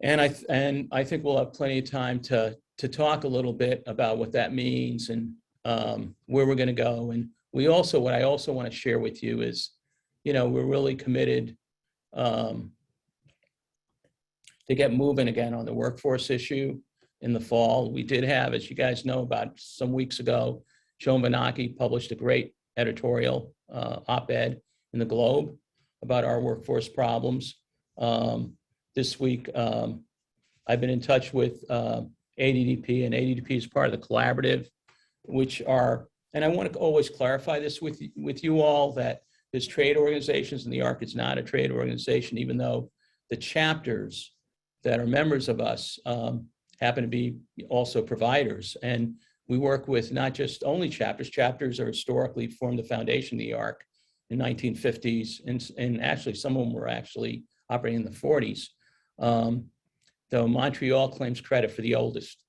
And I think we'll have plenty of time to talk a little bit about what that means and where we're going to go. And what I also want to share with you is, we're really committed to get moving again on the workforce issue in the fall. We did have, as you guys know, about some weeks ago, Joan Benaki published a great editorial op-ed in the Globe about our workforce problems. This week, I've been in touch with ADDP, and ADDP is part of the collaborative, which are, and I want to always clarify this with you all, that there's trade organizations, and the ARC is not a trade organization, even though the chapters that are members of us happen to be also providers. And we work with not just only chapters. Chapters are historically formed the foundation of the ARC in 1950s, and actually some of them were actually operating in the 40s. Though Montreal claims credit for the oldest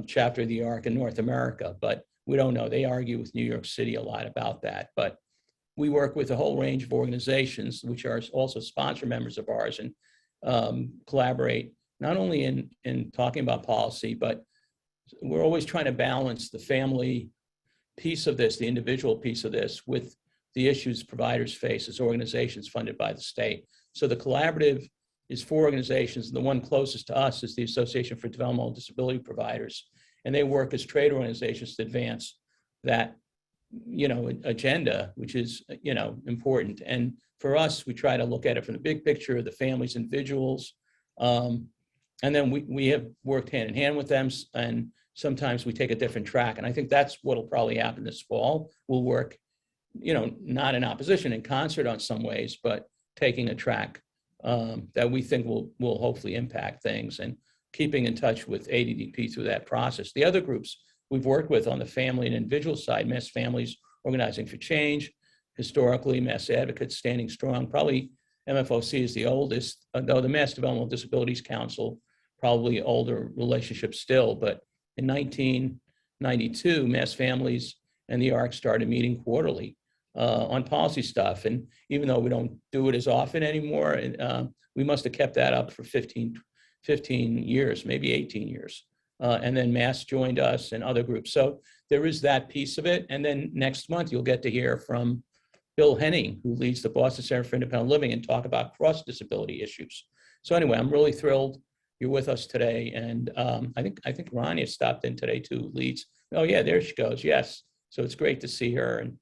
chapter of the ARC in North America, but we don't know. They argue with New York City a lot about that. But we work with a whole range of organizations, which are also sponsor members of ours, and collaborate not only in talking about policy, but we're always trying to balance the family piece of this, the individual piece of this, with the issues providers face as organizations funded by the state. So the collaborative is 4 organizations, and the one closest to us is the Association for Developmental Disability Providers, and they work as trade organizations to advance that, agenda, which is, important. And for us, we try to look at it from the big picture of the families, individuals, and then we have worked hand in hand with them, and sometimes we take a different track. And I think that's what'll probably happen this fall. We'll work, not in opposition, in concert on some ways, but taking a track that we think will hopefully impact things, and keeping in touch with ADDP through that process. The other groups we've worked with on the family and individual side, Mass Families Organizing for Change, historically, Mass Advocates Standing Strong, probably MFOC is the oldest, though the Mass Developmental Disabilities Council, probably older relationship still, but in 1992, Mass Families and the ARC started meeting quarterly on policy stuff. And even though we don't do it as often anymore, we must have kept that up for 15 years, maybe 18 years. And then Mass joined us and other groups. So there is that piece of it. And then next month, you'll get to hear from Bill Henning, who leads the Boston Center for Independent Living, and talk about cross-disability issues. So anyway, I'm really thrilled you're with us today. And I think Rania stopped in today too, leads. Oh yeah, there she goes, yes. So it's great to see her, and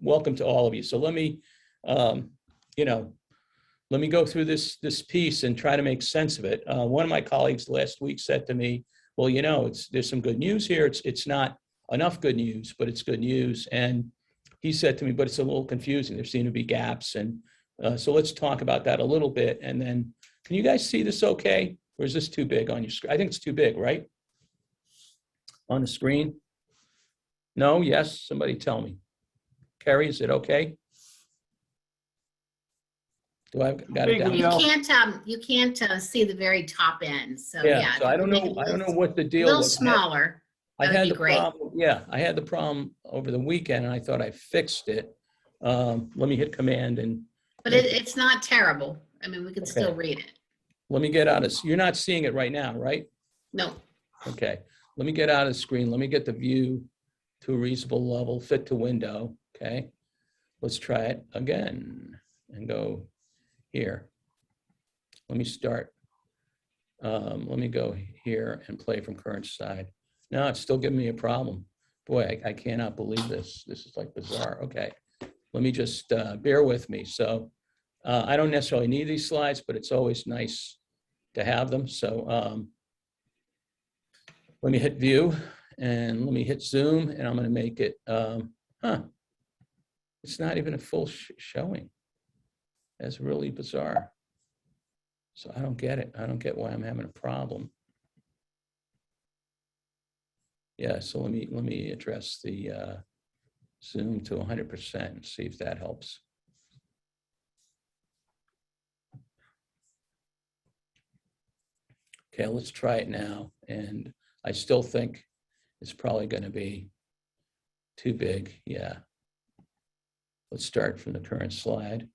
welcome to all of you. So let me, let me go through this piece and try to make sense of it. One of my colleagues last week said to me, well, there's some good news here. It's not enough good news, but it's good news. And he said to me, but it's a little confusing. There seem to be gaps. And so let's talk about that a little bit. And then, can you guys see this okay? Or is this too big on your screen? I think it's too big, right? On the screen? No, yes, somebody tell me. Carrie, is it okay? Do I got it down? You can't see the very top end. So yeah. So I don't know what the deal was. A little smaller. I had the problem. Yeah, I had the problem over the weekend, and I thought I fixed it. Let me hit Command and. But it's not terrible. I mean, we can still read it. Let me get out of. You're not seeing it right now, right? No. Okay. Let me get out of the screen. Let me get the view to a reasonable level, fit to window. Okay. Let's try it again and go here. Let me start. Let me go here and play from current side. No, it's still giving me a problem. Boy, I cannot believe this. This is like bizarre. Okay. Let me just bear with me. So I don't necessarily need these slides, but it's always nice to have them. So let me hit view and let me hit zoom, and I'm going to make it, it's not even a full showing. That's really bizarre. So I don't get it. I don't get why I'm having a problem. Yeah, so let me address the zoom to 100% and see if that helps. Okay, let's try it now. And I still think it's probably going to be too big. Yeah. Let's start from the current slide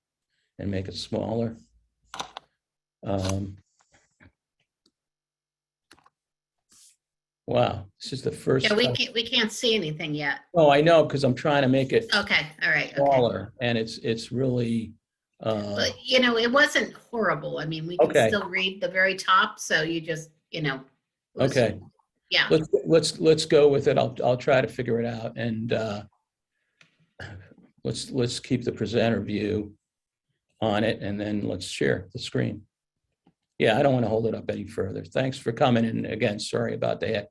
and make it smaller. Wow, this is the first Yeah, time. we can't see anything yet. Oh, I know, because I'm trying to make it Okay, all right, okay. smaller, and it's really, But, you know, it wasn't horrible. I mean, we could okay, still read the very top, so you just, you know, it was, okay. yeah. Let's go with it. I'll try to figure it out, and let's keep the presenter view on it, and then let's share the screen. Yeah, I don't want to hold it up any further. Thanks for coming, and again, sorry about the edge.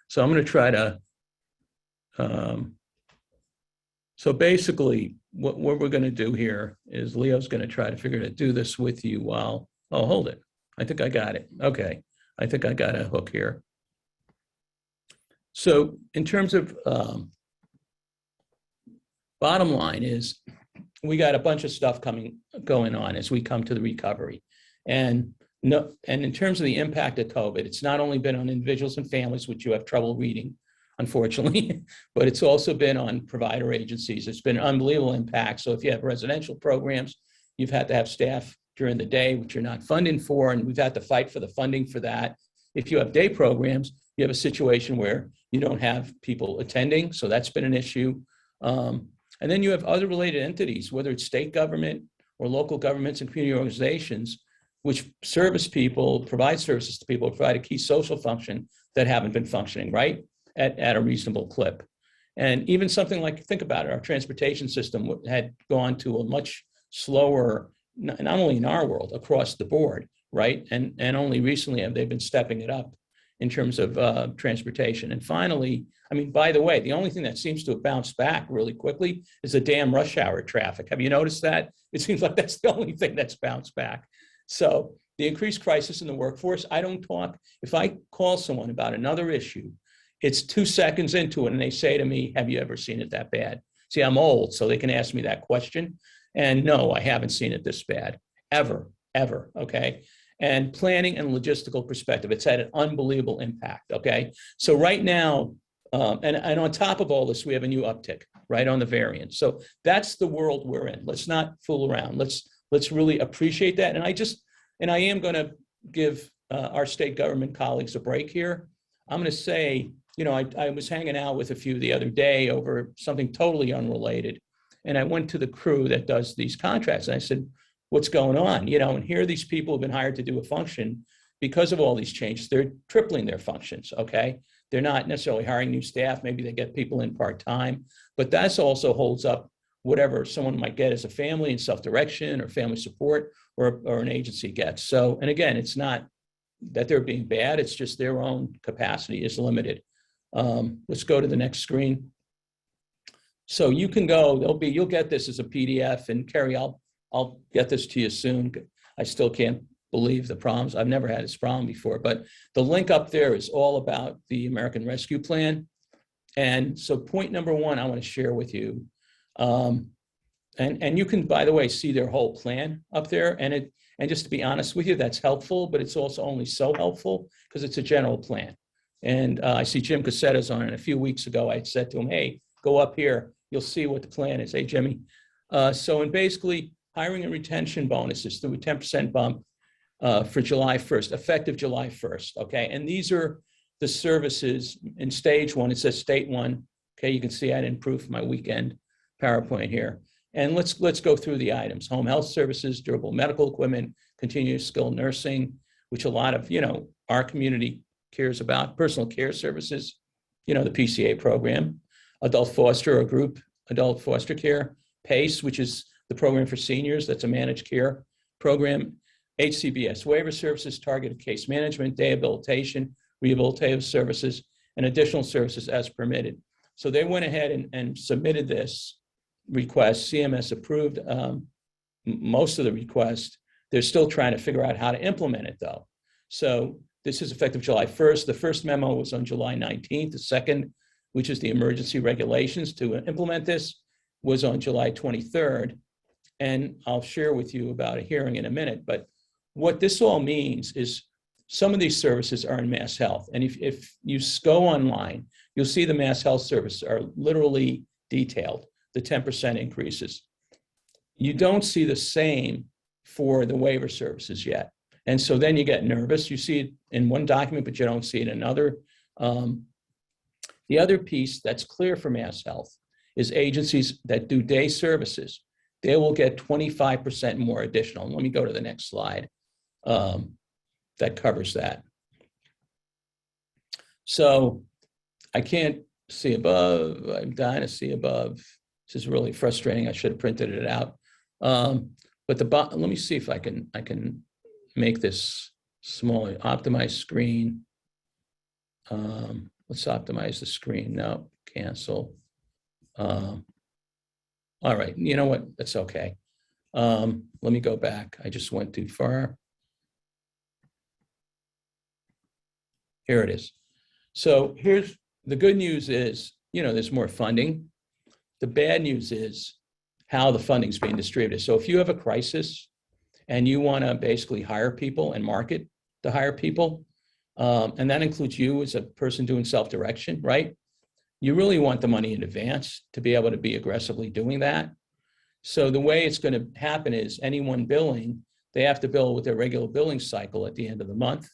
So I'm going to try to, so basically what we're going to do here is Leo's going to try to figure to do this with you while, oh, hold it. I think I got it. Okay. I think I got a hook here. So in terms of bottom line is we got a bunch of stuff going on as we come to the recovery. And in terms of the impact of COVID, it's not only been on individuals and families, which you have trouble reading, unfortunately, but it's also been on provider agencies. It's been an unbelievable impact. So if you have residential programs, you've had to have staff during the day, which you're not funding for, and we've had to fight for the funding for that. If you have day programs, you have a situation where you don't have people attending, so that's been an issue. And then you have other related entities, whether it's state government or local governments and community organizations, which service people, provide services to people, provide a key social function that haven't been functioning, right, at a reasonable clip. And even something like, think about it, our transportation system had gone to a much slower, not only in our world, across the board, right? And only recently have they been stepping it up in terms of transportation. And finally, I mean, by the way, the only thing that seems to have bounced back really quickly is the damn rush hour traffic. Have you noticed that? It seems like that's the only thing that's bounced back. So the increased crisis in the workforce, I don't talk, if I call someone about another issue, it's 2 seconds into it and they say to me, have you ever seen it that bad? See, I'm old, so they can ask me that question. And no, I haven't seen it this bad, ever, okay? And planning and logistical perspective, it's had an unbelievable impact, okay? So right now, and on top of all this, we have a new uptick, right, on the variant. So that's the world we're in. Let's not fool around. Let's really appreciate that. And I am going to give our state government colleagues a break here. I'm going to say, you know, I was hanging out with a few the other day over something totally unrelated. And I went to the crew that does these contracts. And I said, what's going on? You know, and here these people have been hired to do a function because of all these changes. They're tripling their functions, okay? They're not necessarily hiring new staff. Maybe they get people in part-time, but that's also holds up whatever someone might get as a family in self-direction or family support or an agency gets. So, and again, it's not that they're being bad, it's just their own capacity is limited. Let's go to the next screen. So you can go, you'll get this as a PDF, and Carrie, I'll get this to you soon. I still can't believe the problems. I've never had this problem before, but the link up there is all about the American Rescue Plan. And so point number one, I want to share with you, and you can, by the way, see their whole plan up there. And just to be honest with you, that's helpful, but it's also only so helpful because it's a general plan. And I see Jim Cassetta's on it. A few weeks ago, I said to him, hey, go up here. You'll see what the plan is. Hey, Jimmy. And basically, hiring and retention bonuses through a 10% bump for July 1st, effective July 1st, okay? And these are the services in stage one. It says state one, okay? You can see I didn't proof my weekend PowerPoint here. And let's go through the items. Home health services, durable medical equipment, continuous skilled nursing, which a lot of, you know, our community cares about, personal care services, you know, the PCA program, adult foster or group adult foster care, PACE, which is the program for seniors, that's a managed care program, HCBS waiver services, targeted case management, rehabilitation, rehabilitative services, and additional services as permitted. So they went ahead and submitted this request. CMS approved most of the request. They're still trying to figure out how to implement it though. So this is effective July 1st. The first memo was on July 19th. The second, which is the emergency regulations to implement this, was on July 23rd. And I'll share with you about a hearing in a minute. But what this all means is some of these services are in MassHealth. And if you go online, you'll see the MassHealth services are literally detailed, the 10% increases. You don't see the same for the waiver services yet. And so then you get nervous. You see it in one document, but you don't see it in another. The other piece that's clear for MassHealth is agencies that do day services. They will get 25% more additional. Let me go to the next slide that covers that. So I can't see above. I'm dying to see above. This is really frustrating. I should have printed it out. But let me see if I can make this smaller. Optimize screen. Let's optimize the screen. No, cancel. All right, you know what? That's okay. Let me go back. I just went too far. Here it is. So here's the good news is, there's more funding. The bad news is how the funding is being distributed. So if you have a crisis and you want to basically hire people and market to hire people, and that includes you as a person doing self-direction, right? You really want the money in advance to be able to be aggressively doing that. So the way it's going to happen is anyone billing, they have to bill with their regular billing cycle at the end of the month.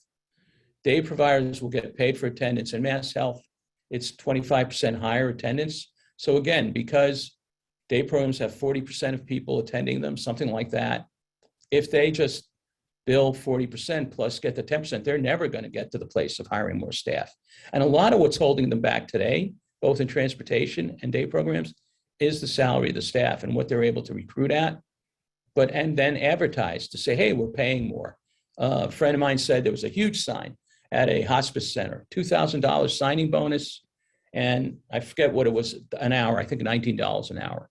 Day providers will get paid for attendance. In MassHealth, it's 25% higher attendance. So again, because day programs have 40% of people attending them, something like that, if they just bill 40% plus get the 10%, they're never going to get to the place of hiring more staff. And a lot of what's holding them back today, both in transportation and day programs, is the salary of the staff and what they're able to recruit at, and then advertise to say, hey, we're paying more. A friend of mine said there was a huge sign at a hospice center, $2,000 signing bonus, and I forget what it was an hour, I think $19 an hour.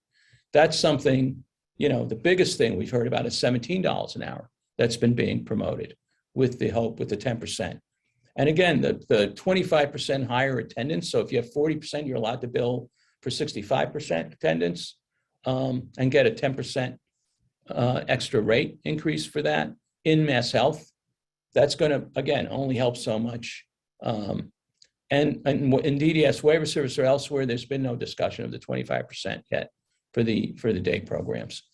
That's something, the biggest thing we've heard about is $17 an hour that's been being promoted with the 10%. And again, the 25% higher attendance, so if you have 40%, you're allowed to bill for 65% attendance and get a 10% extra rate increase for that in MassHealth. That's going to, again, only help so much. And in DDS waiver service or elsewhere, there's been no discussion of the 25% yet for the day programs.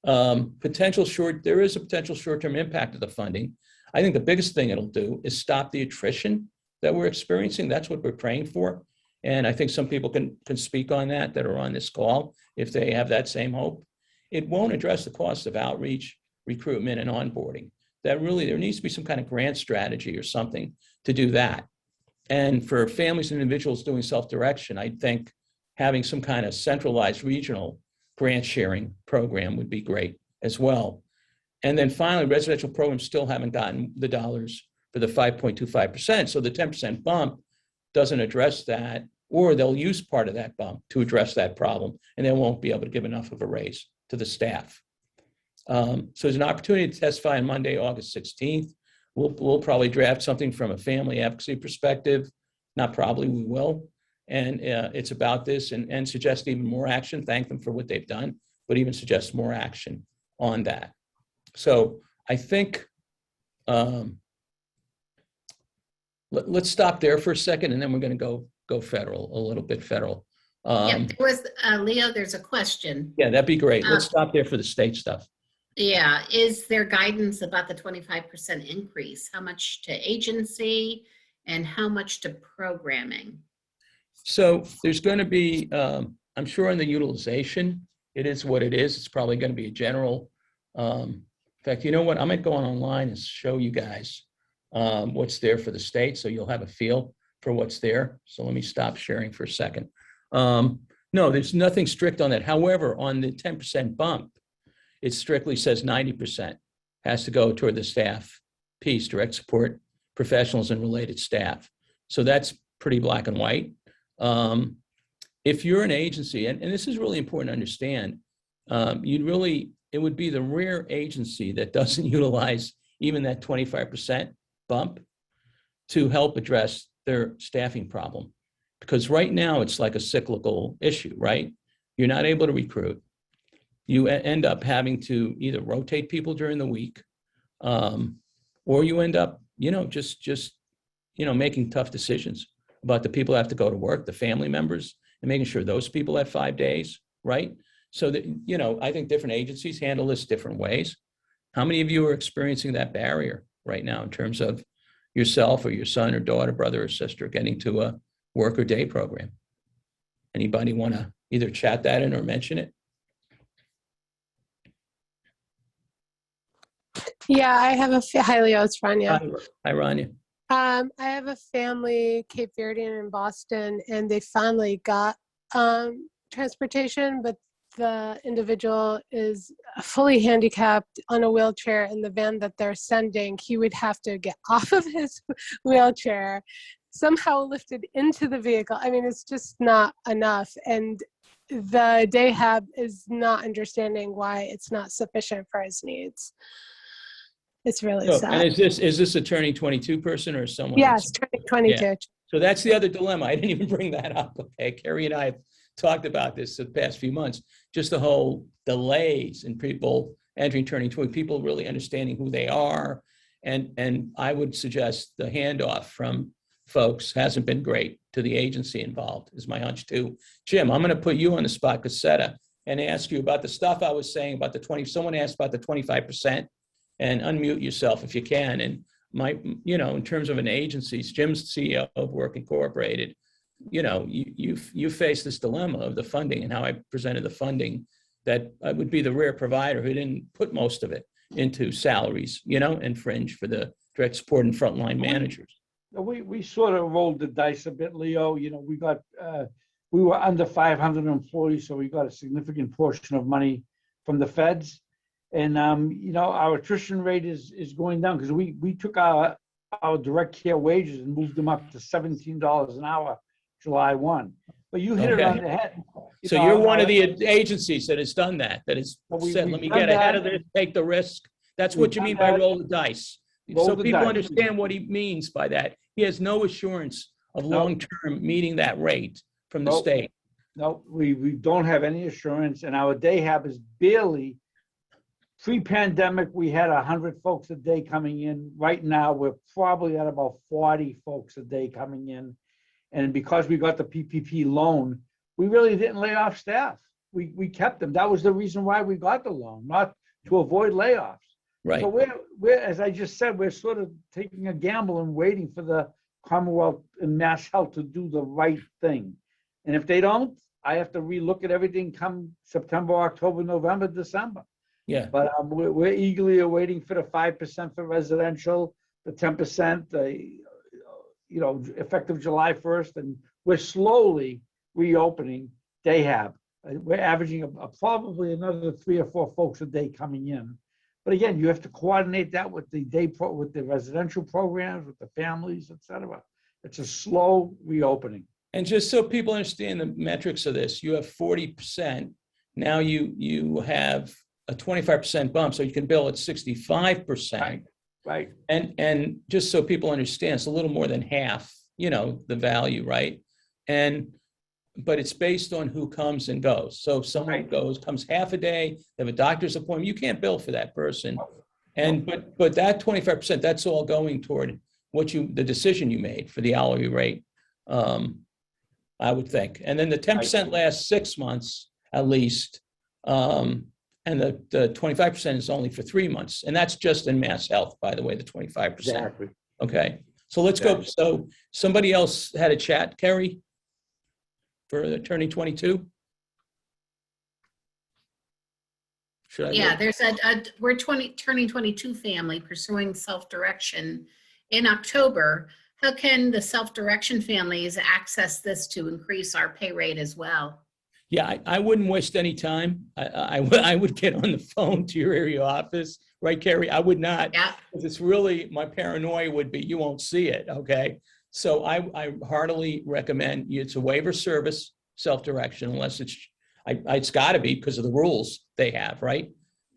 There is a potential short-term impact of the funding. I think the biggest thing it'll do is stop the attrition that we're experiencing. That's what we're praying for. And I think some people can speak on that are on this call if they have that same hope. It won't address the cost of outreach, recruitment, and onboarding. There needs to be some kind of grant strategy or something to do that. And for families and individuals doing self-direction, I think having some kind of centralized regional grant sharing program would be great as well. And then finally, residential programs still haven't gotten the dollars for the 5.25%. So the 10% bump doesn't address that, or they'll use part of that bump to address that problem, and they won't be able to give enough of a raise to the staff. So there's an opportunity to testify on Monday, August 16th. We'll probably draft something from a family advocacy perspective. Not probably, we will. And it's about this and suggest even more action. Thank them for what they've done, but even suggest more action on that. So I think let's stop there for a second, and then we're going to go federal, a little bit federal. Yeah, there was, Leo, there's a question. Yeah, that'd be great. Let's stop there for the state stuff. Yeah, is there guidance about the 25% increase? How much to agency and how much to programming? So there's going to be, I'm sure in the utilization, it is what it is. It's probably going to be a general. In fact, you know what? I might go online and show you guys what's there for the state, so you'll have a feel for what's there. So let me stop sharing for a second. No, there's nothing strict on that. However, on the 10% bump, it strictly says 90% has to go toward the staff piece, direct support professionals and related staff. So that's pretty black and white. If you're an agency, and this is really important to understand, it would be the rare agency that doesn't utilize even that 25% bump to help address their staffing problem. Because right now it's like a cyclical issue, right? You're not able to recruit. You end up having to either rotate people during the week, or you end up, just making tough decisions about the people that have to go to work, the family members, and making sure those people have 5 days, right? So that, I think different agencies handle this different ways. How many of you are experiencing that barrier right now in terms of yourself or your son or daughter, brother or sister getting to a work or day program. Anybody want to either chat that in or mention it? Yeah, I have hi Leo, it's Rania. Hi, Rania. I have a family, Cape Verdean in Boston, and they finally got transportation, but the individual is fully handicapped on a wheelchair. In the van that they're sending, he would have to get off of his wheelchair, somehow lifted into the vehicle. I mean, it's just not enough. And the day hab is not understanding why it's not sufficient for his needs. It's really sad. And is this a turning 22 person or someone? Yes, turning 22. Yeah. So that's the other dilemma. I didn't even bring that up. Okay, Carrie and I have talked about this the past few months. Just the whole delays in people entering turning 20, people really understanding who they are, and I would suggest the handoff from folks hasn't been great to the agency involved. Is my hunch too. Jim, I'm going to put you on the spot, Cassetta, and ask you about the stuff I was saying about the 20. Someone asked about the 25%. And unmute yourself if you can. And in terms of an agency, Jim's CEO of Work Incorporated, you face this dilemma of the funding and how I presented the funding, that I would be the rare provider who didn't put most of it into salaries, and fringe for the direct support and frontline managers. We sort of rolled the dice a bit, Leo. We were under 500 employees, so we got a significant portion of money from the feds. And, our attrition rate is going down because we took our direct care wages and moved them up to $17 an hour, July 1. But you hit it on the head. So you're one of the agencies that has done that has said, let me get ahead of this, take the risk. That's what you mean by roll the dice. So people understand what he means by that. He has no assurance of long-term meeting that rate from the state. No, we don't have any assurance, and our day hab is barely. Pre-pandemic, we had 100 folks a day coming in. Right now, we're probably at about 40 folks a day coming in. And because we got the PPP loan, we really didn't lay off staff. We kept them. That was the reason why we got the loan, not to avoid layoffs. Right. So we're as I just said, we're sort of taking a gamble and waiting for the Commonwealth and MassHealth to do the right thing. And if they don't, I have to relook at everything come September, October, November, December. Yeah. But we're eagerly awaiting for the 5% for residential, the 10%, effective July 1st, and we're slowly reopening day hab. We're averaging probably another 3 or 4 folks a day coming in. But again, you have to coordinate that with the with the residential programs, with the families, et cetera. It's a slow reopening. And just so people understand the metrics of this, you have 40%. Now you have a 25% bump, so you can bill at 65%. Right. And just so people understand, it's a little more than half, the value, right? But it's based on who comes and goes. So if someone comes half a day, they have a doctor's appointment, you can't bill for that person. But that 25%, that's all going toward the decision you made for the hourly rate, I would think. And then the 10% lasts 6 months at least. And the 25% is only for 3 months. And that's just in MassHealth, by the way, the 25%. Exactly. Okay. So let's go. So somebody else had a chat, Kerry, for the turning 22? There's we're turning 22 family pursuing self-direction in October. How can the self-direction families access this to increase our pay rate as well? Yeah, I wouldn't waste any time. I would get on the phone to your area office, right, Carrie? I would not. Yeah. Because it's really, my paranoia would be you won't see it, okay? So I heartily recommend it's a waiver service, self-direction, unless it's got to be because of the rules they have, right?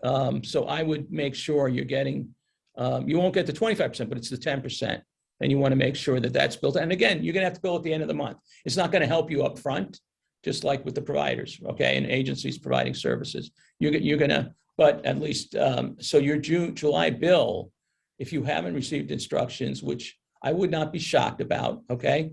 So I would make sure you're getting, you won't get the 25%, but it's the 10%. And you want to make sure that that's built. And again, you're going to have to bill at the end of the month. It's not going to help you up front, just like with the providers, okay, and agencies providing services. You're gonna, but at least, so your July bill, if you haven't received instructions, which I would not be shocked about, okay?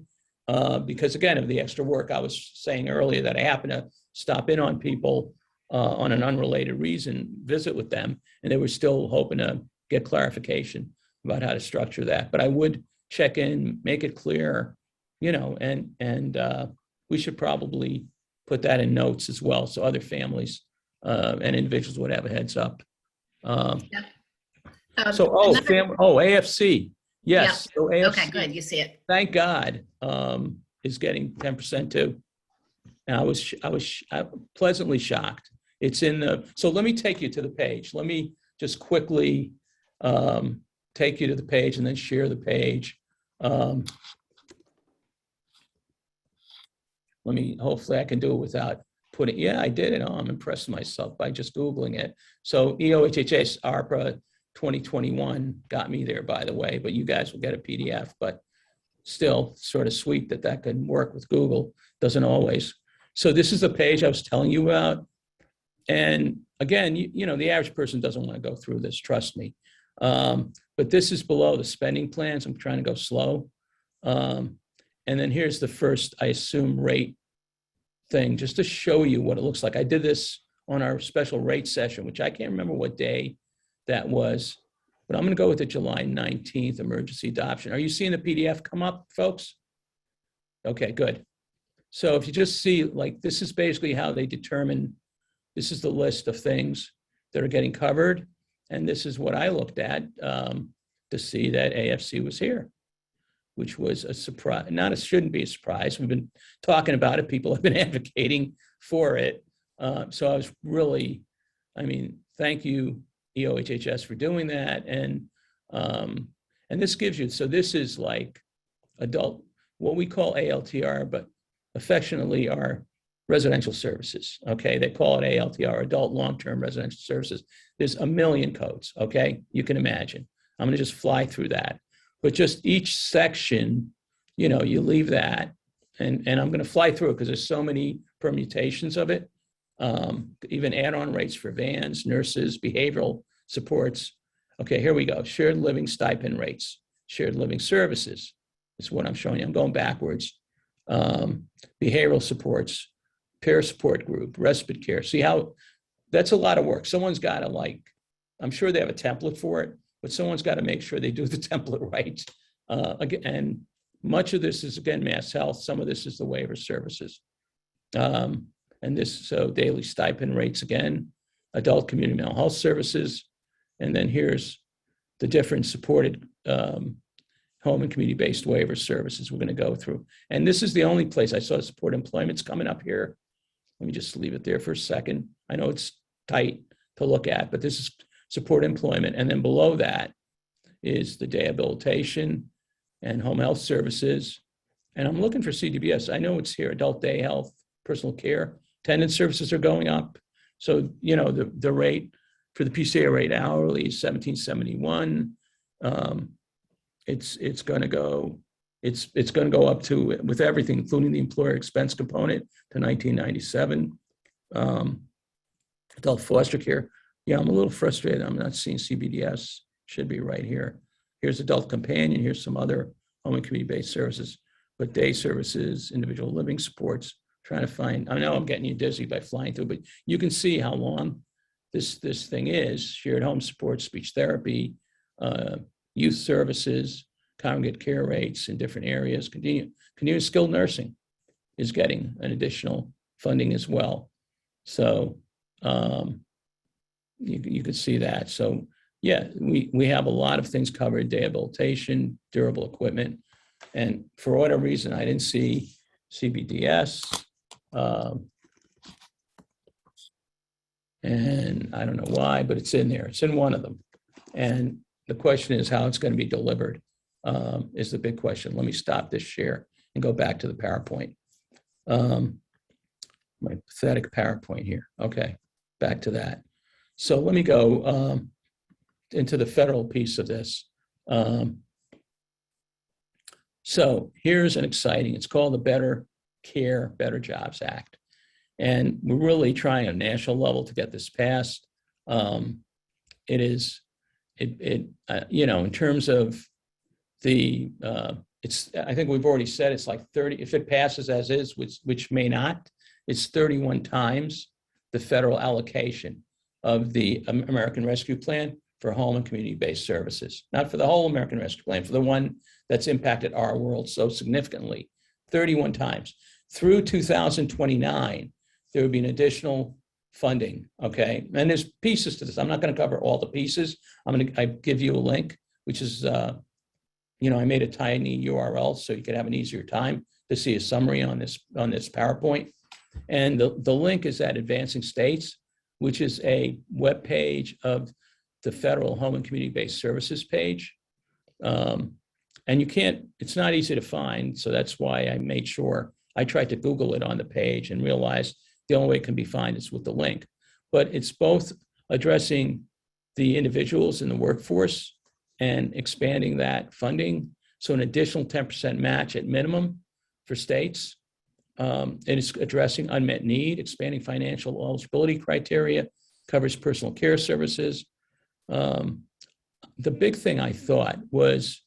Because again, of the extra work I was saying earlier that I happen to stop in on people on an unrelated reason, visit with them, and they were still hoping to get clarification about how to structure that. But I would check in, make it clear, and we should probably put that in notes as well, so other families and individuals would have a heads up. Yep. AFC, yes. So AFC, Okay, good. You see it. thank God, is getting 10% too. And I was pleasantly shocked. It's in so let me take you to the page. Let me just quickly take you to the page and then share the page. Hopefully I can do it without putting, yeah, I did it. Oh, I'm impressed with myself by just Googling it. So EOHS ARPA 2021 got me there, by the way, but you guys will get a PDF, but still sort of sweet that could work with Google. Doesn't always. So this is the page I was telling you about. And again, the average person doesn't want to go through this, trust me. But this is below the spending plans. I'm trying to go slow. And then here's the first, I assume, rate thing, just to show you what it looks like. I did this on our special rate session, which I can't remember what day that was, but I'm going to go with the July 19th emergency adoption. Are you seeing the PDF come up, folks? Okay, good. So if you just see, like, this is basically how they determine, this is the list of things that are getting covered. And this is what I looked at to see that AFC was here, which was a surprise. Shouldn't be a surprise. We've been talking about it. People have been advocating for it. So I was really, thank you, EOHS, for doing that. And this gives you, so this is like adult, what we call ALTR, but affectionately are residential services, okay? They call it ALTR, adult long-term residential services. There's a million codes, okay? You can imagine. I'm gonna just fly through that. But just each section, you leave that, and I'm gonna fly through it because there's so many permutations of it. Even add-on rates for vans, nurses, behavioral supports. Okay, here we go. Shared living stipend rates, shared living services is what I'm showing you. I'm going backwards. Behavioral supports, peer support group, respite care. See how, that's a lot of work. Someone's got to I'm sure they have a template for it, but someone's got to make sure they do the template right. And much of this is, again, MassHealth. Some of this is the waiver services. And this, so daily stipend rates again, adult community mental health services. And then here's the different supported home and community-based waiver services we're going to go through. And this is the only place I saw support employment's coming up here. Let me just leave it there for a second. I know it's tight to look at, but this is support employment. And then below that is the day habilitation and home health services. And I'm looking for CDBS. I know it's here, adult day health, personal care, attendance services are going up. So, the rate for the PCA rate hourly is $17.71. It's going to go, it's going to go up to, with everything, including the employer expense component, to $19.97. Adult foster care. Yeah, I'm a little frustrated. I'm not seeing CBDS. Should be right here. Here's adult companion. Here's some other home and community-based services, but day services, individual living supports. Trying to find. I know I'm getting you dizzy by flying through, but you can see how long this thing is. Shared home support, speech therapy, youth services, congregate care rates in different areas. Continuous skilled nursing is getting an additional funding as well. So you could see that. So yeah, we have a lot of things covered: day habilitation, durable equipment, and for whatever reason, I didn't see CBDS. And I don't know why, but it's in there. It's in one of them. And the question is how it's going to be delivered is the big question. Let me stop this share and go back to the PowerPoint. My pathetic PowerPoint here. Okay, back to that. So let me go into the federal piece of this. So here's an exciting, it's called the Better Care, Better Jobs Act. And we're really trying at a national level to get this passed. In terms of the, I think we've already said it's like 30, if it passes as is, which may not, it's 31 times the federal allocation of the American Rescue Plan for home and community-based services, not for the whole American Rescue Plan, for the one that's impacted our world so significantly, 31 times. Through 2029, there would be an additional funding, okay? And there's pieces to this. I'm not going to cover all the pieces. I give you a link, which is, I made a tiny URL so you could have an easier time to see a summary on this PowerPoint. And the link is at Advancing States, which is a web page of the federal home and community-based services page. And it's not easy to find. So that's why I made sure I tried to Google it on the page and realized the only way it can be found is with the link. But it's both addressing the individuals in the workforce and expanding that funding. So an additional 10% match at minimum for states. It is addressing unmet need, expanding financial eligibility criteria, covers personal care services. The big thing I thought was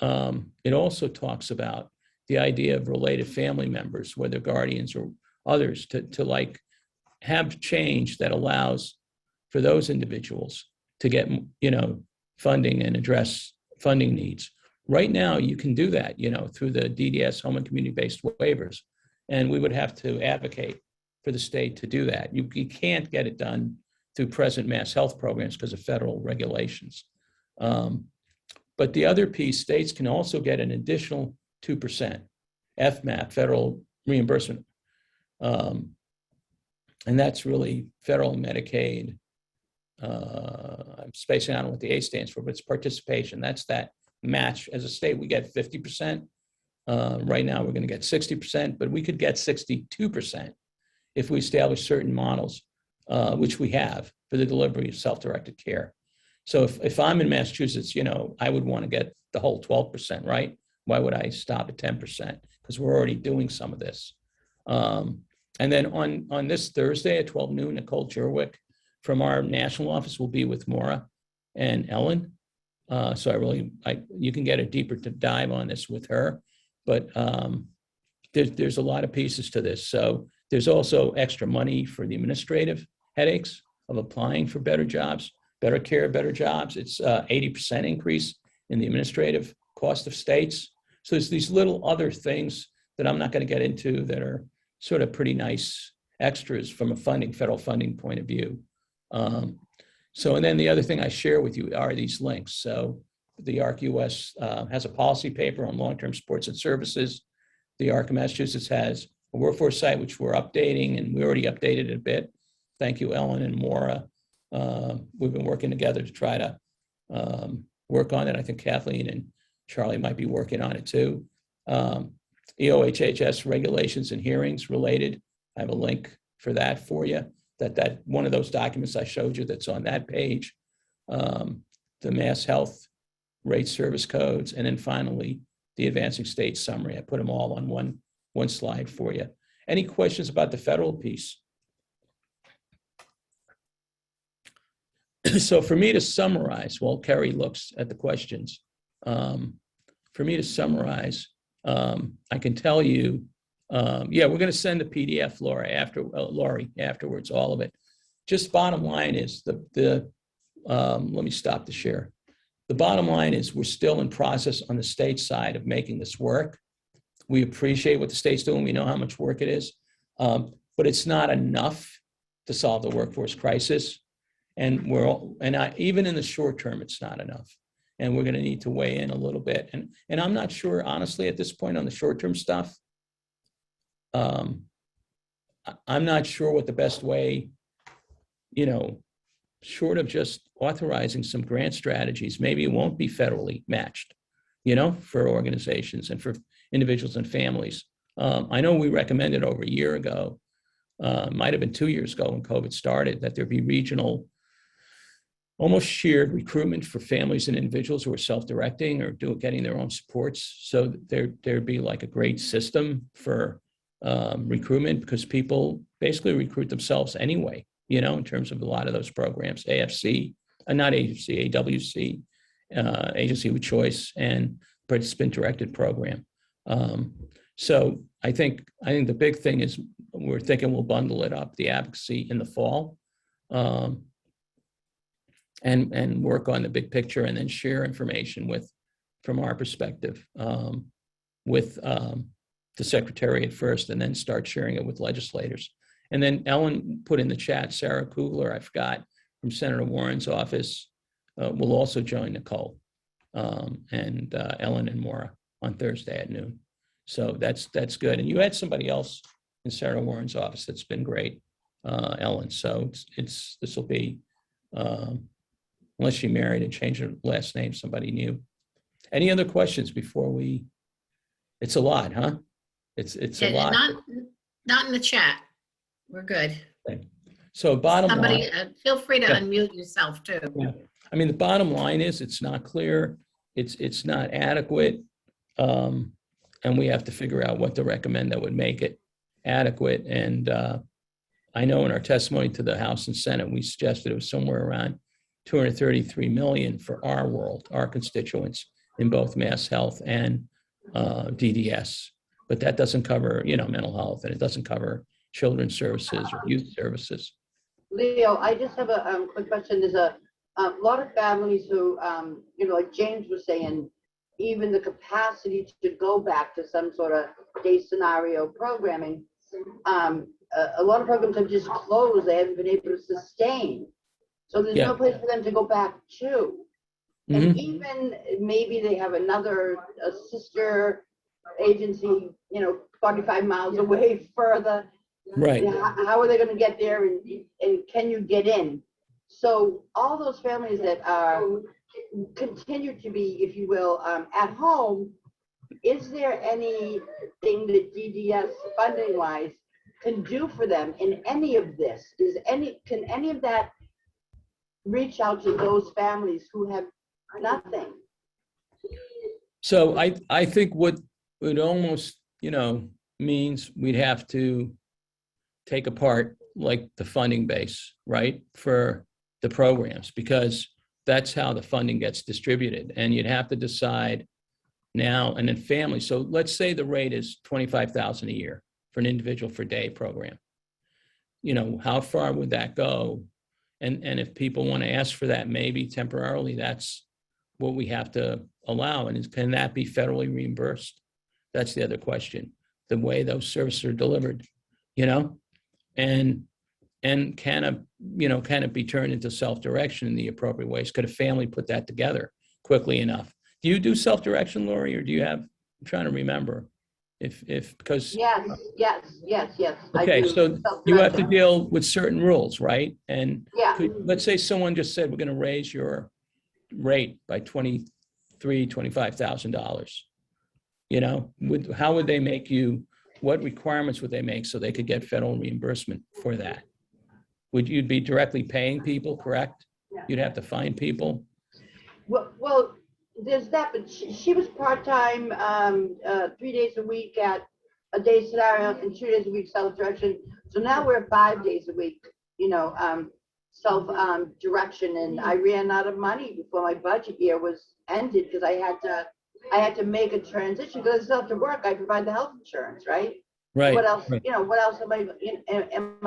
it also talks about the idea of related family members, whether guardians or others, to like have change that allows for those individuals to get, funding and address funding needs. Right now, you can do that, through the DDS home and community-based waivers. And we would have to advocate for the state to do that. You can't get it done through present mass health programs because of federal regulations. But the other piece, states can also get an additional 2% FMAP, federal reimbursement. And that's really federal Medicaid. I'm spacing out on what the A stands for, but it's participation. That's that match. As a state, we get 50%. Right now, we're going to get 60%, but we could get 62% if we establish certain models, which we have for the delivery of self-directed care. So if I'm in Massachusetts, I would want to get the whole 12%, right? Why would I stop at 10%? Because we're already doing some of this. And then on this Thursday at 12 noon, Nicole Jerwick from our national office will be with Maura and Ellen. So you can get a deeper dive on this with her. But there's a lot of pieces to this. So there's also extra money for the administrative headaches of applying for better jobs, better care, better jobs. It's 80% increase in the administrative cost of states. So there's these little other things that I'm not going to get into that are sort of pretty nice extras from a federal funding point of view. And then the other thing I share with you are these links. So the ARC-US has a policy paper on long-term supports and services. The ARC of Massachusetts has a workforce site, which we're updating, and we already updated it a bit. Thank you, Ellen and Maura. We've been working together to try to work on it. I think Kathleen and Charlie might be working on it too. EOHS regulations and hearings related. I have a link for that for you. That one of those documents I showed you that's on that page. The MassHealth rate service codes, and then finally the advancing state summary. I put them all on one slide for you. Any questions about the federal piece? So for me to summarize, while Kerry looks at the questions, for me to summarize, I can tell you, we're going to send the PDF, Laurie, afterwards, all of it. Just bottom line is let me stop the share. The bottom line is we're still in process on the state side of making this work. We appreciate what the state's doing. We know how much work it is, but it's not enough to solve the workforce crisis. And even in the short term, it's not enough. And we're going to need to weigh in a little bit. And I'm not sure, honestly, at this point on the short-term stuff, I'm not sure what the best way, short of just authorizing some grant strategies, maybe it won't be federally matched, for organizations and for individuals and families. I know we recommended over a year ago, might have been 2 years ago when COVID started, that there be regional, almost shared recruitment for families and individuals who are self-directing or getting their own supports. So there'd be like a great system for recruitment, because people basically recruit themselves anyway, in terms of a lot of those programs, AFC, not AFC, AWC, Agency with Choice, and participant directed program. So I think the big thing is we're thinking we'll bundle it up, the advocacy in the fall. and work on the big picture and then share information from our perspective, with the Secretariat first, and then start sharing it with legislators. And then Ellen put in the chat, Sarah Kugler, I forgot, from Senator Warren's office, will also join Nicole, and Ellen and Maura on Thursday at noon. So that's good. And you had somebody else in Senator Warren's office that's been great, Ellen. So this will be, unless she married and changed her last name, somebody new. Any other questions before we? It's a lot, huh? It's a lot. Not in the chat. We're good. Okay. So bottom Somebody, line, feel free to Yeah. unmute yourself too. Yeah. I mean, the bottom line is it's not clear. It's not adequate. And we have to figure out what to recommend that would make it adequate. And I know in our testimony to the House and Senate, we suggested it was somewhere around 233 million for our world, our constituents in both MassHealth and DDS. But that doesn't cover, mental health, and it doesn't cover children's services or youth services. Leo, I just have a quick question. There's a lot of families who, like James was saying, even the capacity to go back to some sort of day scenario programming, a lot of programs have just closed. They haven't been able to sustain. So there's no place for them to go back to. And even maybe they have a sister agency, 45 miles away further. Right. How are they going to get there, and can you get in? So all those families that continue to be, if you will, at home, is there anything that DDS funding-wise can do for them in any of this? Can any of that reach out to those families who have nothing? So I think what it almost, means we'd have to take apart like the funding base, right, for the programs, because that's how the funding gets distributed. And you'd have to decide now, and then family. So let's say the rate is $25,000 a year for an individual for day program. How far would that go? And if people want to ask for that, maybe temporarily, that's what we have to allow. And can that be federally reimbursed? That's the other question. The way those services are delivered, and can it be turned into self-direction in the appropriate ways? Could a family put that together quickly enough? Do you do self-direction, Lori, or do you have? I'm trying to remember because Yes. Okay, so you have to deal with certain rules, right? And let's say someone just said, we're going to raise your rate by $23,000-$25,000. How would they make you? What requirements would they make so they could get federal reimbursement for that? Would you be directly paying people, correct? You'd have to find people. Well, there's that, but she was part-time, 3 days a week at a day scenario and 2 days a week self-direction. So now we're 5 days a week, self-direction. And I ran out of money before my budget year was ended because I had to make a transition because I still have to work. I provide the health insurance, right? Right. What else? Right. What else am I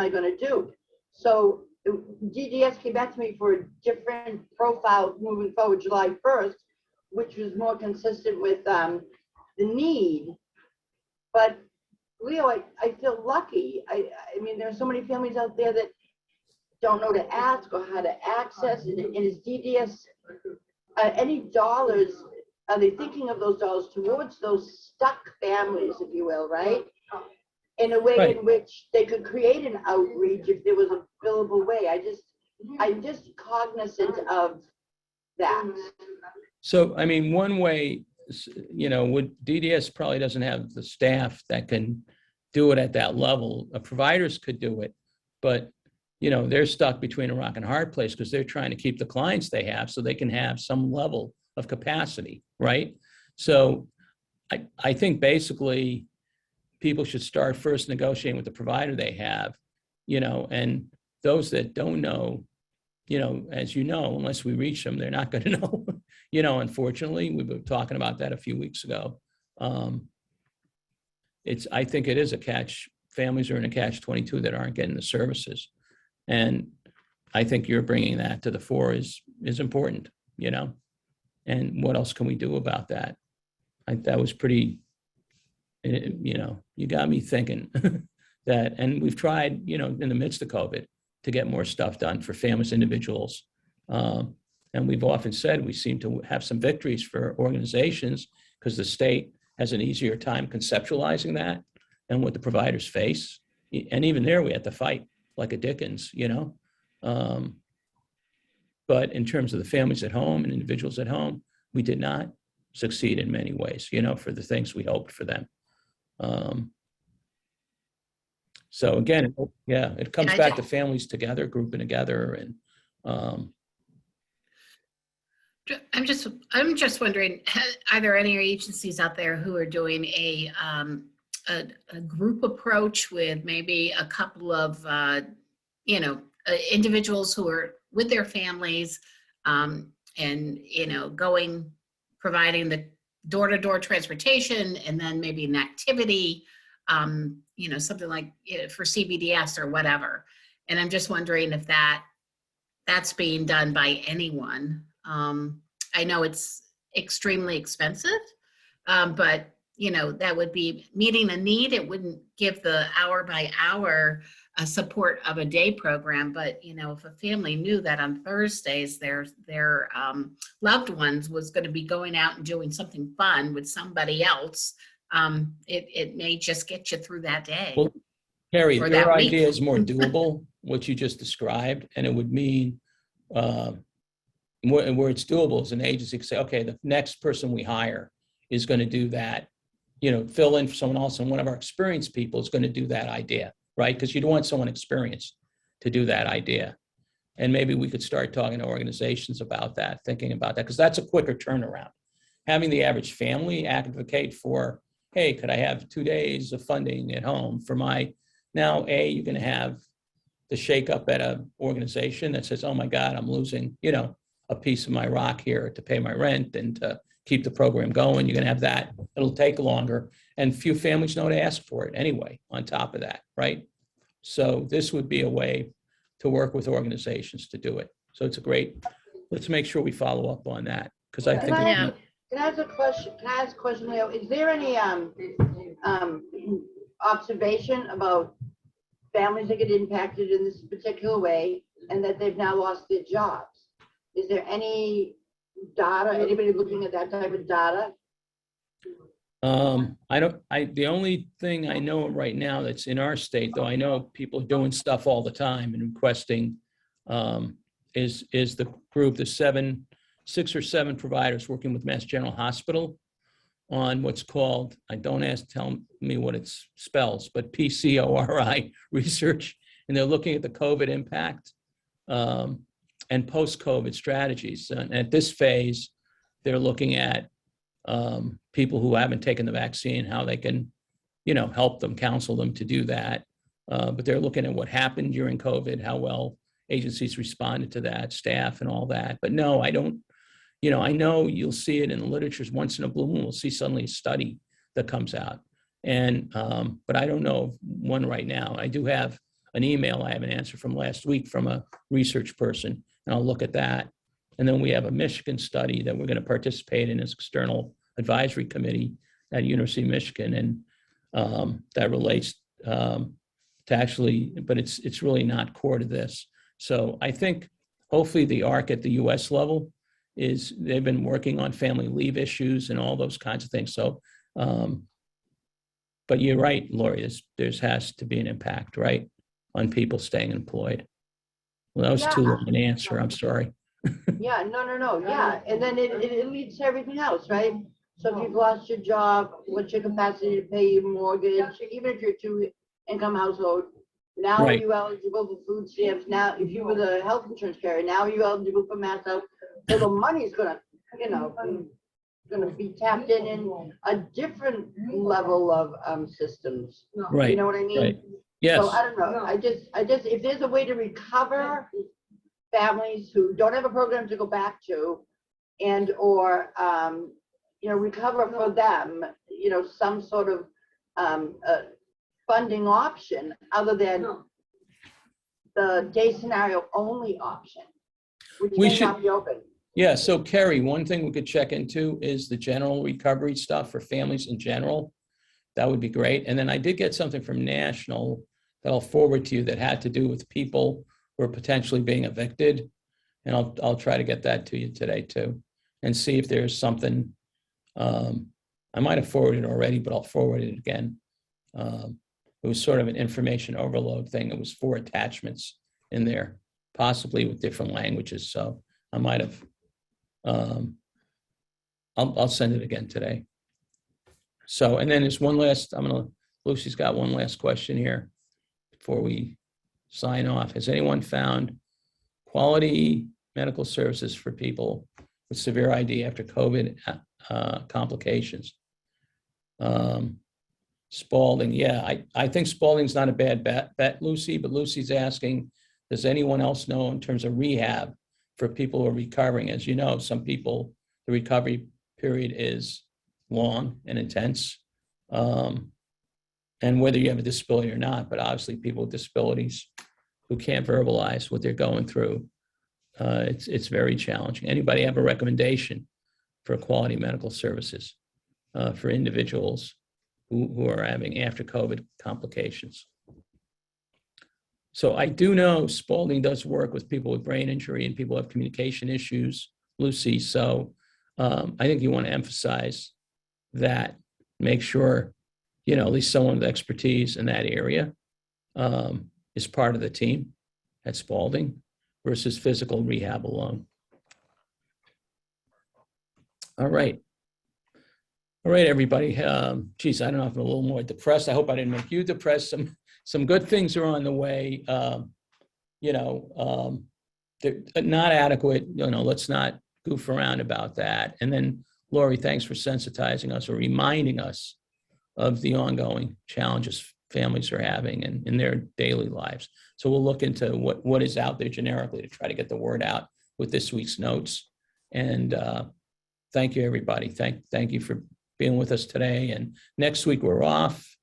going to do? So DDS came back to me for a different profile moving forward July 1st, which was more consistent with the need. But Leo, I feel lucky. I mean, there are so many families out there that don't know to ask or how to access. And is DDS any dollars? Are they thinking of those dollars towards those stuck families, if you will, right? In a way in which they could create an outreach if there was a billable way. I'm just cognizant of that. So, I mean, one way, DDS probably doesn't have the staff that can do it at that level. Providers could do it, but, they're stuck between a rock and a hard place because they're trying to keep the clients they have so they can have some level of capacity, right? So I think basically people should start first negotiating with the provider they have, and those that don't know, as unless we reach them, they're not going to know, unfortunately. We were talking about that a few weeks ago. I think it is a catch. Families are in a catch-22 that aren't getting the services. And I think you're bringing that to the fore is important, and what else can we do about that? That was pretty, you got me thinking that, and we've tried, in the midst of COVID to get more stuff done for families, individuals. And we've often said we seem to have some victories for organizations because the state has an easier time conceptualizing that and what the providers face. And even there, we had to fight like a Dickens, but in terms of the families at home and individuals at home, we did not succeed in many ways, for the things we hoped for them. So again, it comes back to families together, grouping together, and I'm just wondering, are there any agencies out there who are doing a group approach with maybe a couple of individuals who are with their families, and providing the door-to-door transportation, and then maybe an activity, something like for CBDS or whatever. And I'm just wondering if that's being done by anyone. I know it's extremely expensive, but that would be meeting a need. It wouldn't give the hour by hour support of a day program, but if a family knew that on Thursdays their loved ones was going to be going out and doing something fun with somebody else, it may just get you through that day. Well, Carrie, or your that week. idea is more doable, what you just described, and it would mean where it's doable is an agency could say, okay, the next person we hire is going to do that, fill in for someone else, and one of our experienced people is going to do that idea, right? Because you don't want someone experienced to do that idea. And maybe we could start talking to organizations about that, thinking about that, because that's a quicker turnaround. Having the average family advocate for, hey, could I have 2 days of funding at home for now, you're going to have the shakeup at an organization that says, oh my God, I'm losing, a piece of my rock here to pay my rent and to keep the program going. You're going to have that. It'll take longer. And few families know to ask for it anyway, on top of that, right? So this would be a way to work with organizations to do it. So it's let's make sure we follow up on that, because I think. Yeah. Can I ask a question, Leo? Is there any observation about families that get impacted in this particular way and that they've now lost their jobs? Is there any data, anybody looking at that type of data? The only thing I know right now that's in our state, though, I know people are doing stuff all the time and requesting, is the group, the 6 or 7 providers working with Mass General Hospital on what's called, tell me what it spells, but PCORI research. And they're looking at the COVID impact and post-COVID strategies. And at this phase, they're looking at people who haven't taken the vaccine, how they can, help them, counsel them to do that. But they're looking at what happened during COVID, how well agencies responded to that, staff and all that. But no, I don't, I know you'll see it in the literature once in a blue moon. We'll see suddenly a study that comes out. And, but I don't know of one right now. I do have an email I have an answer from last week from a research person, and I'll look at that. And then we have a Michigan study that we're going to participate in as external advisory committee at University of Michigan, and that relates to actually, but it's really not core to this. So I think hopefully the ARC at the U.S. level is they've been working on family leave issues and all those kinds of things. So, but you're right, Lori, there has to be an impact, right, on people staying employed. Well, that was too long an answer. I'm sorry. Yeah, no. Yeah, and then it leads to everything else, right? So if you've lost your job, what's your capacity to pay your mortgage? Even if you're a 2-income household, now Right. are you eligible for food stamps? Now, if you were the health insurance carrier, now are you eligible for MassHealth? So the money's gonna, gonna be tapped in a different level of systems. Right. You know what I mean? Right. Yes. So I don't know. I just, if there's a way to recover families who don't have a program to go back to, and or recover for them, some sort of funding option other than the day scenario only option, which We may should- not be open. Yeah, so Kerry, one thing we could check into is the general recovery stuff for families in general. That would be great. And then I did get something from National that I'll forward to you that had to do with people who are potentially being evicted. And I'll try to get that to you today too, and see if there's something. I might have forwarded it already, but I'll forward it again. It was sort of an information overload thing. It was 4 attachments in there, possibly with different languages. So I might have. I'll send it again today. So, and then there's one last, Lucy's got one last question here before we sign off. Has anyone found quality medical services for people with severe ID after COVID complications? Spalding, yeah, I think Spalding's not a bad bet, Lucy, but Lucy's asking, does anyone else know in terms of rehab for people who are recovering? As you know, some people, the recovery period is long and intense. And whether you have a disability or not, but obviously people with disabilities who can't verbalize what they're going through, it's very challenging. Anybody have a recommendation for quality medical services for individuals who are having after COVID complications? So I do know Spalding does work with people with brain injury and people who have communication issues, Lucy. So I think you want to emphasize that, make sure, at least someone with expertise in that area is part of the team at Spalding versus physical rehab alone. All right. All right, everybody. Geez, I don't know if I'm a little more depressed. I hope I didn't make you depressed. Some good things are on the way. They're not adequate. Let's not goof around about that. And then, Lori, thanks for sensitizing us or reminding us of the ongoing challenges families are having in their daily lives. So we'll look into what is out there generically to try to get the word out with this week's notes. And thank you, everybody. Thank you for being with us today. And next week we're off.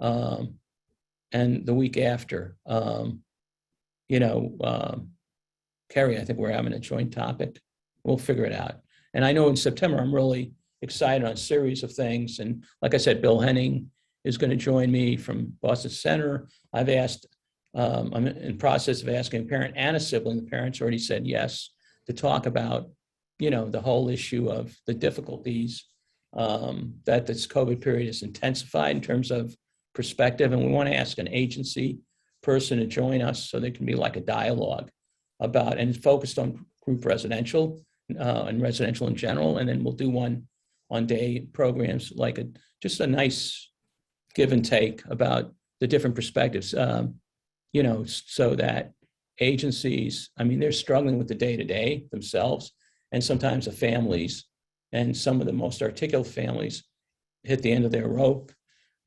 And the week after, Kerry, I think we're having a joint topic. We'll figure it out. And I know in September, I'm really excited on a series of things. And like I said, Bill Henning is going to join me from Boston Center. I've asked, I'm in process of asking a parent and a sibling. The parents already said yes, to talk about, the whole issue of the difficulties that this COVID period has intensified in terms of perspective. And we want to ask an agency person to join us so there can be like a dialogue about, and focused on group residential and residential in general. And then we'll do one on day programs, like just a nice give and take about the different perspectives, so that agencies, they're struggling with the day-to-day themselves, and sometimes the families, and some of the most articulate families hit the end of their rope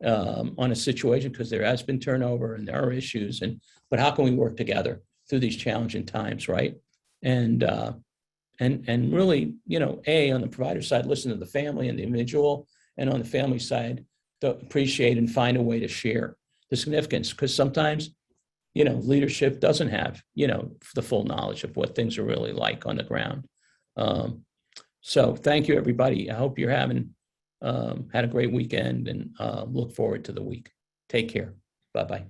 on a situation because there has been turnover and there are issues, but how can we work together through these challenging times, right? And really, on the provider side, listen to the family and the individual, and on the family side, to appreciate and find a way to share the significance, because sometimes, leadership doesn't have, the full knowledge of what things are really like on the ground. So thank you, everybody. I hope you're having had a great weekend, and look forward to the week. Take care. Bye-bye.